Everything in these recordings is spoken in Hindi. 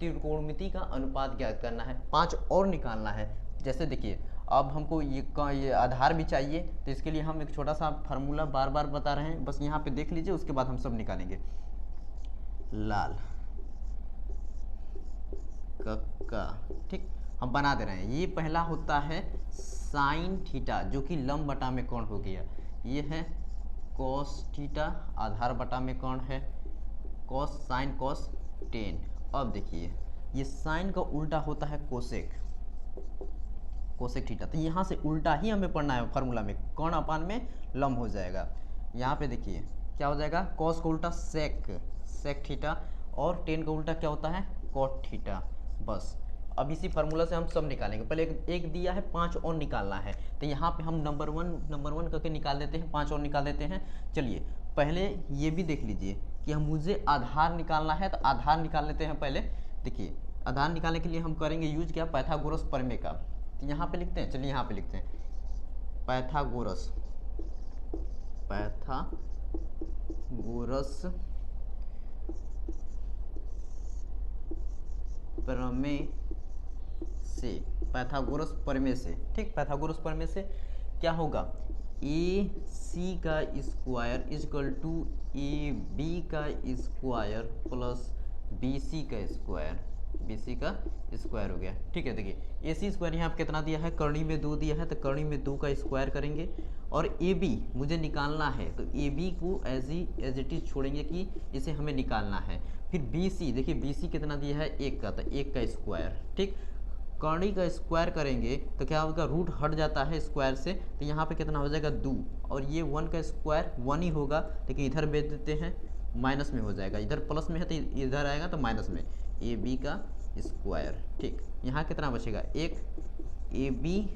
त्रिकोणमिति का अनुपात ज्ञात करना है, 5 और निकालना है। जैसे देखिए अब हमको ये आधार भी चाहिए, तो इसके लिए हम एक छोटा सा फार्मूला बार बार बता रहे हैं, बस यहाँ पे देख लीजिए, उसके बाद हम सब निकालेंगे। लाल कक्का, ठीक, हम बना दे रहे हैं। ये पहला होता है साइन थीटा, जो कि लंब बटा में कोण हो गया। ये है कॉस थीटा, आधार बटा में कोण है कॉस, साइन कॉस टेन। अब देखिए ये साइन का उल्टा होता है कोसेक, कोसेक थीटा। तो यहाँ से उल्टा ही हमें पढ़ना है फार्मूला में, कोण अपान में लंब हो जाएगा। यहाँ पे देखिए क्या हो जाएगा, कॉस का उल्टा सेक, सेक थीटा, और टेन का उल्टा क्या होता है, कॉट थीटा। बस अब इसी फार्मूला से हम सब निकालेंगे। पहले एक दिया है, 5 और निकालना है, तो यहाँ पे हम नंबर वन करके निकाल देते हैं, 5 और निकाल देते हैं। चलिए पहले ये भी देख लीजिए कि हम मुझे आधार निकालना है, तो आधार निकाल लेते हैं पहले। देखिए आधार निकालने के लिए हम करेंगे यूज क्या, पाइथागोरस प्रमेय का। तो यहाँ पे लिखते हैं, चलिए यहाँ पे लिखते हैं पाइथागोरस, पाइथागोरस प्रमेय से, पाइथागोरस प्रमेय से, ठीक, पाइथागोरस प्रमेय से क्या होगा, ए सी का square equal to A B का स्क्वायर प्लस बी सी का स्क्वायर, बी सी का स्क्वायर हो गया। ठीक है, देखिए ए सी स्क्वायर यहाँ पे कितना दिया है, करनी में 2 दिया है, तो करनी में 2 का स्क्वायर करेंगे। और ए बी मुझे निकालना है, तो ए बी को एज इट इज छोड़ेंगे कि इसे हमें निकालना है। फिर बी सी, देखिए बी सी कितना दिया है, 1 का, तो 1 का स्क्वायर, ठीक। कर्णी का स्क्वायर करेंगे तो क्या होगा, रूट हट जाता है स्क्वायर से, तो यहाँ पे कितना हो जाएगा 2, और ये 1 का स्क्वायर 1 ही होगा, लेकिन इधर भेज देते हैं, माइनस में हो जाएगा, इधर प्लस में है तो इधर आएगा तो माइनस में, ए बी का स्क्वायर, ठीक। यहाँ कितना बचेगा, 1, ए बी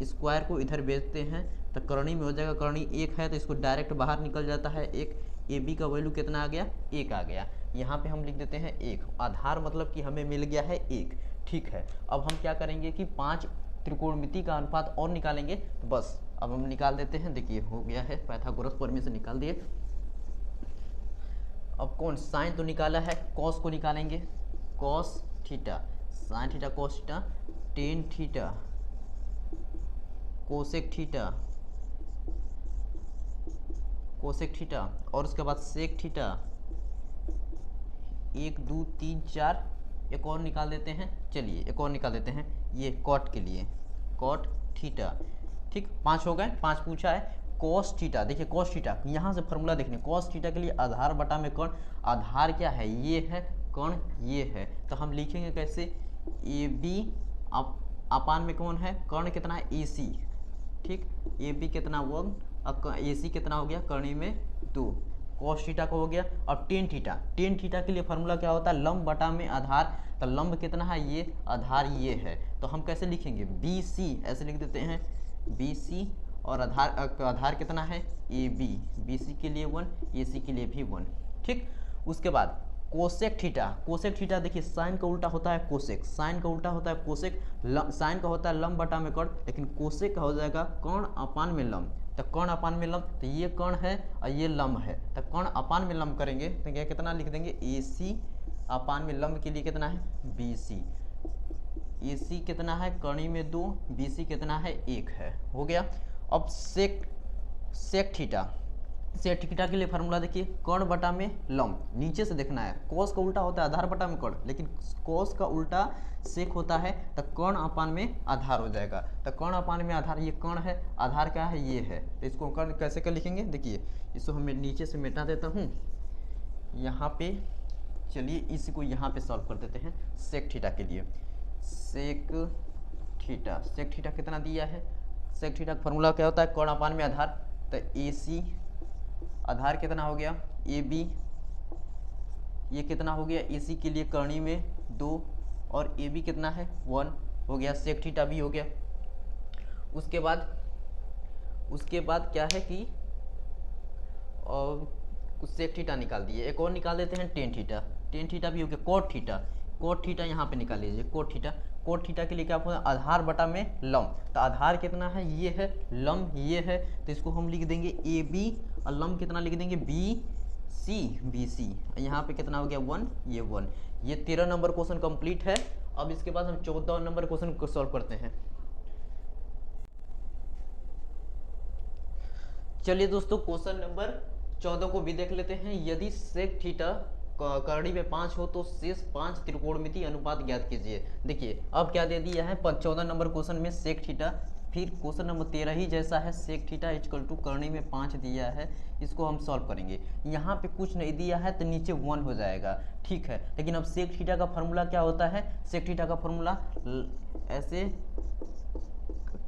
स्क्वायर को इधर भेजते हैं तो करणी में हो जाएगा, करणी 1 है तो इसको डायरेक्ट बाहर निकल जाता है 1, ए बी का वैल्यू कितना आ गया, 1 आ गया। यहाँ पे हम लिख देते हैं 1, आधार मतलब कि हमें मिल गया है 1, ठीक है। अब हम क्या करेंगे कि 5 त्रिकोणमिति का अनुपात और निकालेंगे, तो बस अब हम निकाल देते हैं। देखिए हो गया है, पाइथागोरस प्रमेय से निकाल दिए। अब कौन, साइन तो निकाला है, कॉस को निकालेंगे, cos theta, sine theta cos theta, tan theta cosec theta, cosec theta, और उसके बाद सेक थीटा, 1 2 3 4, एक और निकाल देते हैं। चलिए एक और निकाल देते हैं, ये कॉट के लिए, कॉट थीटा, ठीक। 5 हो गए, 5 पूछा है। कॉस थीटा, देखिए कॉस थीटा, यहाँ से फॉर्मूला देखने, कॉस थीटा के लिए आधार बटा में कर्ण, आधार क्या है, ये है, कर्ण ये है, तो हम लिखेंगे कैसे, ए बी अपान में कौन है, कर्ण कितना है, ए सी, ठीक। ए बी कितना 1, ए सी कितना हो गया, कर्णी में 2, कॉस थीटा का हो गया। अब टेन थीटा, टेन थीटा के लिए फार्मूला क्या होता है, लंब बटा में आधार, तो लंब कितना है, ये आधार ये है, तो हम कैसे लिखेंगे, बी सी, ऐसे लिख देते हैं बी सी, और आधार कितना है, ए बी, बी सी के लिए 1, ए सी के लिए भी 1, ठीक। उसके बाद कोसेक थीटा, कोसेक थीटा देखिए साइन का उल्टा होता है कोसेक, साइन का उल्टा होता है कोसेक, साइन का होता है लंब बटा में कर्ण, लेकिन कोसेक का हो जाएगा कर्ण अपान में लंब, तो कर्ण अपान में लंब, तो ये कर्ण है और ये लंब है, तो कर्ण अपान में लंब करेंगे तो क्या कितना लिख देंगे, ए सी अपान में लंब के लिए कितना है, बी सी, ए सी कितना है, कर्णी में 2, बी सी कितना है, 1 है, हो गया। अब सेक थीटा, सेक थीटा के लिए फार्मूला देखिए, कर्ण बटा में लंब, नीचे से देखना है, कॉस का उल्टा होता है आधार बटा में कर्ण, लेकिन कॉस का उल्टा सेक होता है, तो कर्ण अपान में आधार हो जाएगा, तो कर्ण अपान में आधार, ये कर्ण है, आधार क्या है, ये है, तो इसको कर्ण कैसे कर लिखेंगे, देखिए इसको हम नीचे से मिटा देता हूँ यहाँ पे। चलिए इसी को यहाँ पे सॉल्व कर देते हैं, सेक थीटा के लिए, सेक थीटा, सेक थीटा कितना दिया है, सेक थीटा का फार्मूला क्या होता है, कर्ण अपान में आधार, तो ए सी, आधार कितना हो गया, ए बी, ये कितना हो गया, ए सी के लिए करणी में 2, और ए बी कितना है 1 हो गया, सेक थीटा भी हो गया। उसके बाद क्या है कि और सेक थीटा निकाल दिए, एक और निकाल देते हैं टेन थीटा, टेन थीटा भी हो गया, कोट थीटा, कोट थीटा यहाँ पे निकाल लीजिए, कोट थीटा, कोट थीटा के लिए क्या होगा, आधार बटा में लंब, तो आधार कितना है, ये है, लंब ये है, तो इसको हम लिख देंगे ए बी, और लंब कितना लिख देंगे, बी सी, बी सी, यहाँ पे कितना हो गया 1, ये 1, ये 13 नंबर क्वेश्चन कंप्लीट है। अब इसके बाद हम 14 नंबर क्वेश्चन को सॉल्व करते हैं। चलिए दोस्तों, क्वेश्चन नंबर 14 को भी देख लेते हैं। यदि सेक थीटा करड़ी में 5 हो तो शेष 5 त्रिकोणमितीय अनुपात ज्ञात कीजिए। देखिए अब क्या दे दिया है 14 नंबर क्वेश्चन में सेक थीटा, फिर क्वेश्चन नंबर 13 ही जैसा है, सेक थीटा इक्वल टू करनी में 5 दिया है। इसको हम सॉल्व करेंगे। यहाँ पे कुछ नहीं दिया है तो नीचे 1 हो जाएगा, ठीक है। लेकिन अब सेक थीटा का फॉर्मूला क्या होता है? सेक थीटा का फॉर्मूला ऐसे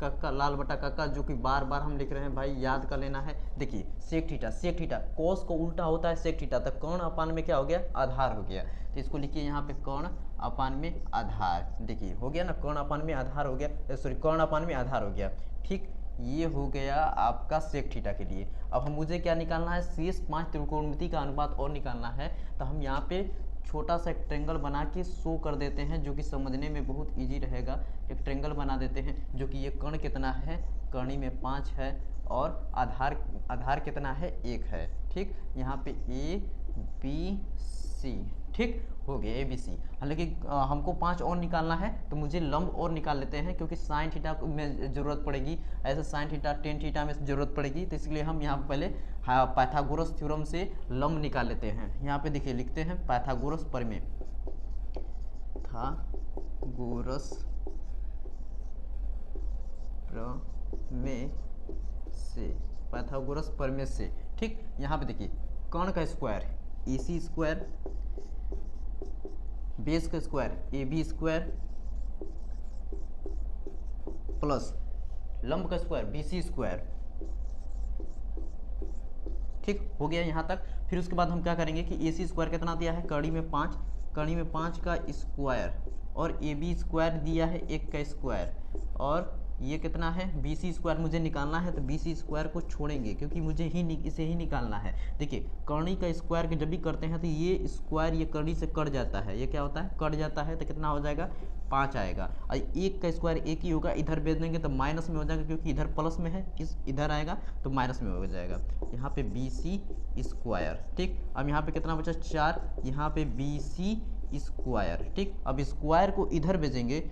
कक्का लाल बटा कक्का, जो कि बार बार हम लिख रहे हैं भाई, याद कर लेना है। देखिए सेक थीटा कोस को उल्टा होता है सेक थीटा, तो कर्ण अपान में क्या हो गया? आधार हो गया। तो इसको लिखिए यहाँ पे कर्ण अपान में आधार। देखिए हो गया ना, कर्ण अपान में आधार हो गया, सॉरी कर्ण अपान में आधार हो गया, ठीक। ये हो गया आपका सेक थीटा के लिए। अब हम मुझे क्या निकालना है? शेष 5 त्रिकोणमिति का अनुपात और निकालना है। तो हम यहाँ पे छोटा सा एक ट्रेंगल बना के शो कर देते हैं, जो कि समझने में बहुत इजी रहेगा। एक ट्रेंगल बना देते हैं, जो कि ये कर्ण कितना है? कर्णी में 5 है, और आधार कितना है? 1 है, ठीक। यहाँ पे ए बी सी, ठीक हो गया, ए बी सी। हालांकि हमको 5 और निकालना है, तो मुझे लंब और निकाल लेते हैं, क्योंकि साइन थीटा में ज़रूरत पड़ेगी, ऐसे साइन थीटा टेन थीटा में ज़रूरत पड़ेगी। तो इसलिए हम यहाँ पहले पाइथागोरस थ्योरम से लंब निकाल लेते हैं। यहाँ पे देखिए लिखते हैं पाइथागोरस प्रमेय, पाइथागोरस प्रमेय से, पाइथागोरस प्रमेय से, ठीक। यहाँ पे देखिए कर्ण का square A C square, base का square A B square, plus लंब का स्क्वायर बी सी स्क्वायर, ठीक हो गया यहाँ तक। फिर उसके बाद हम क्या करेंगे कि ए सी स्क्वायर कितना दिया है? कड़ी में 5, कड़ी में 5 का स्क्वायर, और ए बी स्क्वायर दिया है 1 का स्क्वायर, और ये कितना है? बी सी स्क्वायर मुझे निकालना है। तो बी सी स्क्वायर को छोड़ेंगे, क्योंकि मुझे इसे ही निकालना है। देखिए कर्णी का स्क्वायर के जब भी करते हैं तो ये स्क्वायर ये कर्णी से कट जाता है, ये क्या होता है? कट जाता है। तो कितना हो जाएगा? 5 आएगा। और 1 का स्क्वायर 1 ही होगा, इधर भेज देंगे तो माइनस में हो जाएगा, क्योंकि इधर प्लस में है, इधर आएगा तो माइनस में हो जाएगा। यहाँ पे बी सी स्क्वायर, ठीक। अब यहाँ पे कितना बचा? 4, यहाँ पे बी सी स्क्वायर, ठीक। अब स्क्वायर को इधर भेजेंगे,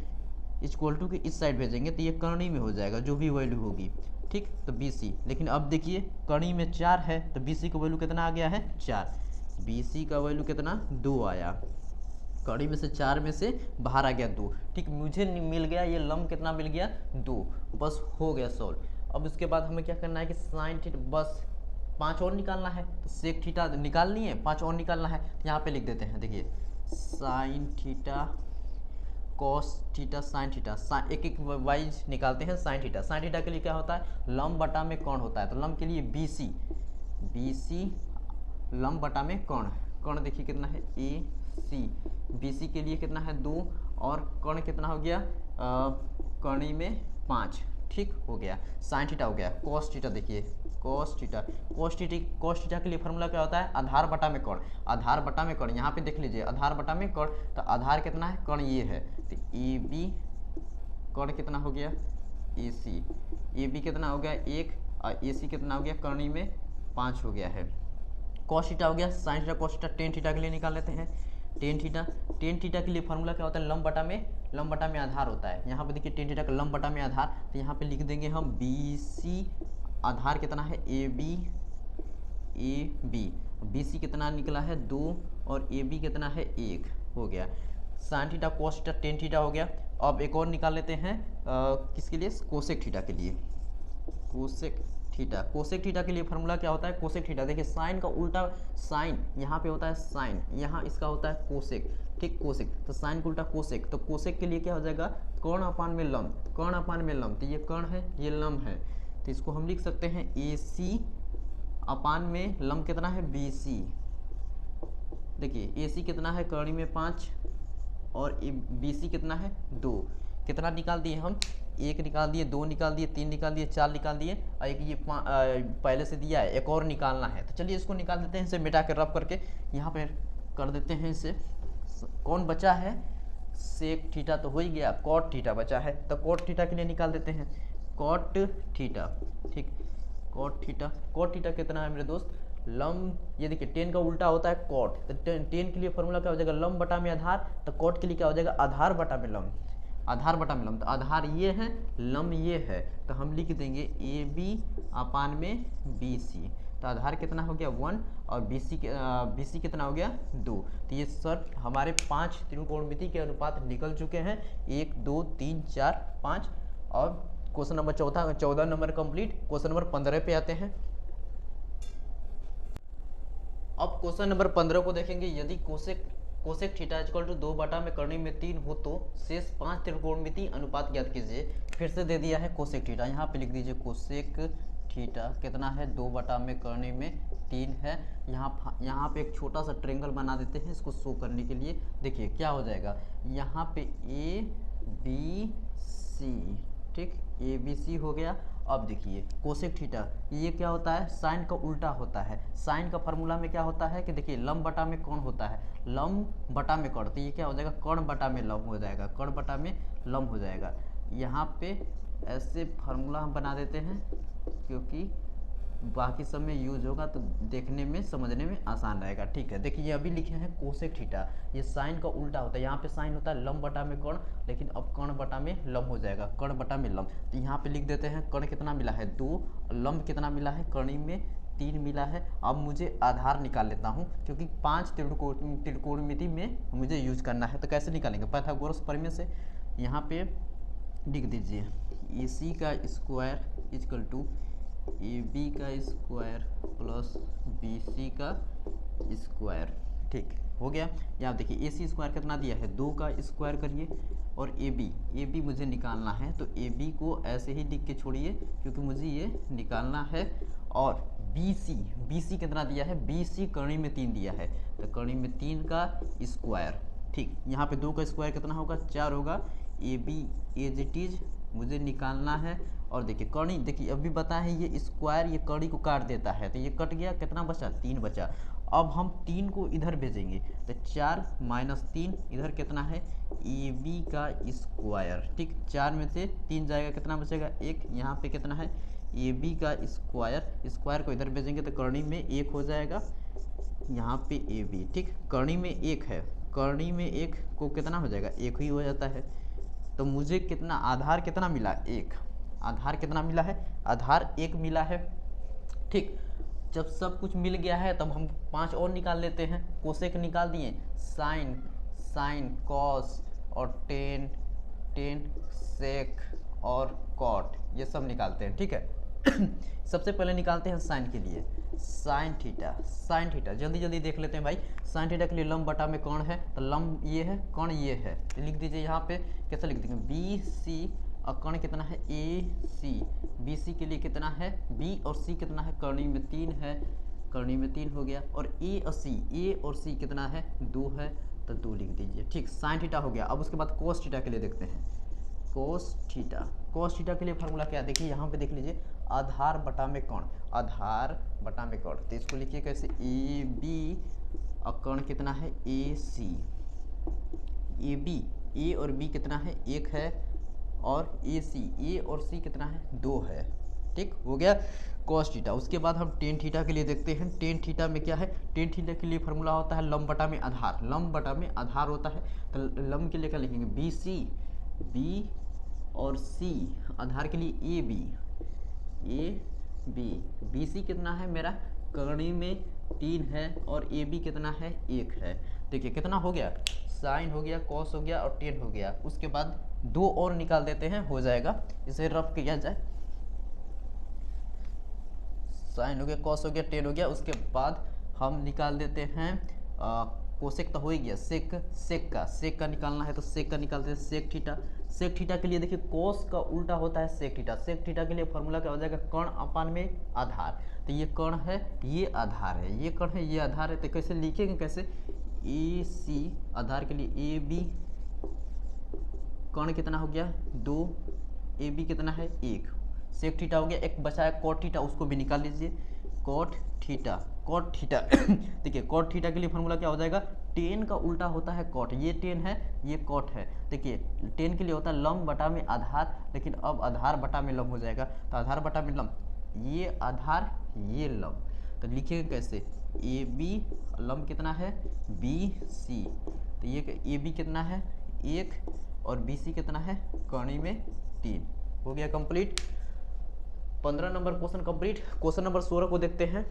इक्वल टू के इस साइड भेजेंगे, तो ये कर्णी में हो जाएगा, जो भी वैल्यू होगी, ठीक। तो बी सी, लेकिन अब देखिए कर्णी में 4 है, तो बी सी का वैल्यू कितना आ गया है? 4। बी सी का वैल्यू कितना? 2 आया। कर्णी में से 4 में से बाहर आ गया 2, ठीक। मुझे मिल गया ये लंब कितना मिल गया? 2। बस हो गया सॉल्व। अब उसके बाद हमें क्या करना है कि साइन थीटा, बस 5 और निकालना है। तो सेक थीटा निकालनी है, 5 और निकालना है। यहाँ पे लिख देते हैं, देखिए sine theta cos theta sine theta, एक एक वाइज निकालते हैं। साइन थीटा के लिए क्या होता है? लंब बटा में कर्ण होता है। तो लंब के लिए बी सी लंब बटा में कर्ण देखिए कितना है? ए सी। बी सी के लिए कितना है? 2, और कर्ण कितना हो गया? कर्णी में 5, ठीक हो गया। साइन थीटा हो गया। कॉस थीटा देखिए, कॉस थीटा के लिए फॉर्मूला क्या होता है? आधार बटा में कर्ण, आधार बटा में कर्ण। यहाँ पे देख लीजिए आधार बटा में कर्ण, तो आधार कितना है? कर्ण ये है, तो ए बी, कर्ण कितना हो गया? ए सी। ए बी कितना हो गया? 1, और ए सी कितना हो गया? कर्णी में 5 हो गया है। कॉस थीटा हो गया। Sine theta cos theta tan theta के लिए निकाल लेते हैं। टेन थीटा के लिए फॉर्मूला क्या होता है? लंब बटा में आधार होता है। यहाँ पे देखिए टेन थीटा का लंब बटा में आधार, तो यहाँ पे लिख देंगे हम बी सी, आधार कितना है? ए बी, बी सी कितना निकला है? 2, और ए बी कितना है? 1 हो गया। Sine theta cos theta tan theta हो गया। अब एक और निकाल लेते हैं, किसके लिए? कोसेक थीटा के लिए। कोसेक थीटा के लिए फॉर्मूला क्या होता है? कोसेक थीटा देखिए, साइन का उल्टा, साइन यहाँ पे होता है साइन, यहाँ इसका होता है कोसेक, ठीक। कोसेक, तो साइन का उल्टा कोसेक। तो कोसेक के लिए क्या हो जाएगा? कर्ण अपान में लंब, तो ये कर्ण है, ये लंब है, तो इसको हम लिख सकते हैं ए सी अपान में लंब कितना है? B C. देखिए ए सी कितना है? कर्णी में 5, और बी सी कितना है? 2। कितना निकाल दिए हम? 1 निकाल दिए, 2 निकाल दिए, 3 निकाल दिए, 4 निकाल दिए, और एक ये पहले से दिया है, एक और निकालना है। तो चलिए इसको निकाल देते हैं, इसे मिटा के रब करके यहाँ पे कर देते हैं इसे। कौन बचा है? सेक थीटा तो हो ही गया, कॉट थीटा बचा है। तो कॉट थीटा के लिए निकाल देते हैं। कॉट थीटा, ठीक। कॉट थीटा कितना है मेरे दोस्त? लंब, ये देखिए टेन का उल्टा होता है कॉट, तो टेन के लिए फॉर्मूला क्या हो जाएगा, लंब बटा में आधार, तो कॉट के लिए क्या हो जाएगा, आधार बटा में लंब, आधार बटा में लंब, तो आधार ये है, लंब ये है, तो हम लिख देंगे ए बी अपान में बी सी, तो आधार कितना हो गया 1 और बी सी कितना हो गया 2। तो ये सर हमारे 5 त्रिकोणमिति के अनुपात निकल चुके हैं, 1 2 3 4 5। और question number 14 number complete. Question number 15 पे आते हैं। अब क्वेश्चन नंबर 15 को देखेंगे। यदि कोसेक थीटा इक्वल टू 2 बटा में करनी में 3 हो तो शेष 5 त्रिकोणमिति अनुपात ज्ञात कीजिए। फिर से दे दिया है कोसेक थीटा, यहाँ पे लिख दीजिए कोसेक थीटा कितना है 2 बटा में करने में 3 है। यहाँ पे एक छोटा सा ट्रायंगल बना देते हैं इसको शो करने के लिए। देखिए क्या हो जाएगा, यहाँ पे ए बी सी, ठीक, ए बी सी हो गया। अब देखिए कोसेक थीटा ये क्या होता है, साइन का उल्टा होता है। साइन का फार्मूला में क्या होता है कि देखिए लंब बटा में कोण होता है, लंब बटा में कोण, तो ये क्या हो जाएगा, कोण बटा में लंब हो जाएगा, कोण बटा में लंब हो जाएगा। यहाँ पे ऐसे फार्मूला हम बना देते हैं क्योंकि बाकी सब में यूज होगा तो देखने में समझने में आसान रहेगा। ठीक है, देखिए अभी लिखे हैं कोसेक थीटा, ये साइन का उल्टा होता है। यहाँ पे साइन होता है लंब बटा में कोण, लेकिन अब कर्ण बटा में लंब हो जाएगा, कर्ण बटा में लंब। तो यहाँ पे लिख देते हैं कर्ण कितना मिला है 2, लंब कितना मिला है, कर्णी में 3 मिला है। अब मुझे आधार निकाल लेता हूँ क्योंकि 5 त्रिकोणमिति में मुझे यूज करना है। तो कैसे निकालेंगे, पाइथागोरस प्रमेय से। यहाँ पे लिख दीजिए ए सी का square equal to A B का स्क्वायर प्लस बी सी का स्क्वायर। ठीक हो गया। यहाँ देखिए ए सी स्क्वायर कितना दिया है 2 का स्क्वायर करिए, और ए बी मुझे निकालना है तो ए बी को ऐसे ही लिख के छोड़िए क्योंकि मुझे ये निकालना है। और बी सी कितना दिया है, बी सी कर्णी में 3 दिया है, तो कर्णी में 3 का स्क्वायर। ठीक, यहाँ पे 2 का स्क्वायर कितना होगा 4 होगा। A B as it is मुझे निकालना है। और देखिए कर्णी, देखिए अभी बताए हैं ये स्क्वायर ये कर्णी को काट देता है, तो ये कट गया, कितना बचा 3 बचा। अब हम 3 को इधर भेजेंगे तो 4 माइनस 3 इधर कितना है ए बी का स्क्वायर। ठीक, 4 में से 3 जाएगा, कितना बचेगा 1। यहाँ पे कितना है ए बी का स्क्वायर को इधर भेजेंगे तो कर्णी में 1 हो जाएगा, यहाँ पे ए बी। ठीक, कर्णी में 1 है, कर्णी में 1 को कितना हो जाएगा 1 ही हो जाता है। तो मुझे कितना आधार कितना मिला 1, आधार कितना मिला है, आधार 1 मिला है। ठीक, जब सब कुछ मिल गया है तब हम 5 और निकाल लेते हैं। कोसेक निकाल दिए, साइन कॉस और टेन सेक और कॉट, ये सब निकालते हैं। ठीक है सबसे पहले निकालते हैं साइन के लिए, साइन थीटा जल्दी देख लेते हैं भाई। साइन थीटा के लिए लंब बटा में कोण है, तो लंब ये है, कोण ये है, लिख दीजिए यहाँ पे। कैसे लिख देंगे, बी सी और कोण कितना है ए सी। बी सी के लिए कितना है, बी और सी कितना है, कर्णी में 3 है, कर्णी में 3 हो गया। और ए और सी कितना है 2 है, तो 2 लिख दीजिए। ठीक, साइन थीटा हो गया। अब उसके बाद कोस थीटा के लिए देखते हैं। कोस थीटा के लिए फार्मूला क्या है, देखिए यहाँ पे देख लीजिए, आधार बटा में कोण, आधार बटा में कोण। तो इसको लिखिए कैसे, ए बी और कोण कितना है ए सी। ए बी, ए और बी कितना है 1 है, और ए और सी कितना है 2 है। ठीक हो गया कॉस थीटा। उसके बाद हम टेन थीटा के लिए देखते हैं। टेन थीटा में क्या है, टेन थीटा के लिए फार्मूला होता है लंब बटा में आधार, लंब बटा में आधार होता है। तो लंब के लिए क्या लिखेंगे, बी और सी, आधार के लिए ए बी सी कितना है मेरा, कर्णी में 3 है, और ए बी कितना है 1 है। देखिए कितना हो गया, साइन हो गया, कॉस हो गया और टेन हो गया। उसके बाद 2 और निकाल देते हैं, हो जाएगा। इसे रफ किया जाए, साइन हो गया, कॉस हो गया, टेन हो गया। उसके बाद हम निकाल देते हैं कोसेक तो हो ही गया, सेक का निकालना है, तो सेक का निकालते हैं। सेक थीटा के लिए देखिए कोस का उल्टा होता है सेक थीटा के लिए फॉर्मूला क्या हो जाएगा, कर्ण अपान में आधार। तो ये कर्ण है, ये आधार है, ये कर्ण है, ये आधार है। तो कैसे लिखेंगे, कैसे ए सी आधार के लिए ए बी, कर्ण कितना हो गया 2, ए बी कितना है 1। सेक थीटा हो गया, एक बचा है कॉट थीटा, उसको भी निकाल लीजिए। कॉट थीटा देखिए कॉट थीटा के लिए फॉर्मूला क्या हो जाएगा, टेन का उल्टा होता है कॉट, ये टेन है ये कॉट है। देखिए टेन के लिए होता है लंब बटा में आधार, लेकिन अब आधार बटा में लंब हो जाएगा। तो आधार बटा में लंब, ये आधार ये लंब, तो लिखिएगा कैसे, ए बी लंब कितना है बी सी, तो ये ए बी कितना है 1 और बी सी कितना है कणी में 3। हो गया complete. 15 number question complete. Question number 16 को देखते हैं।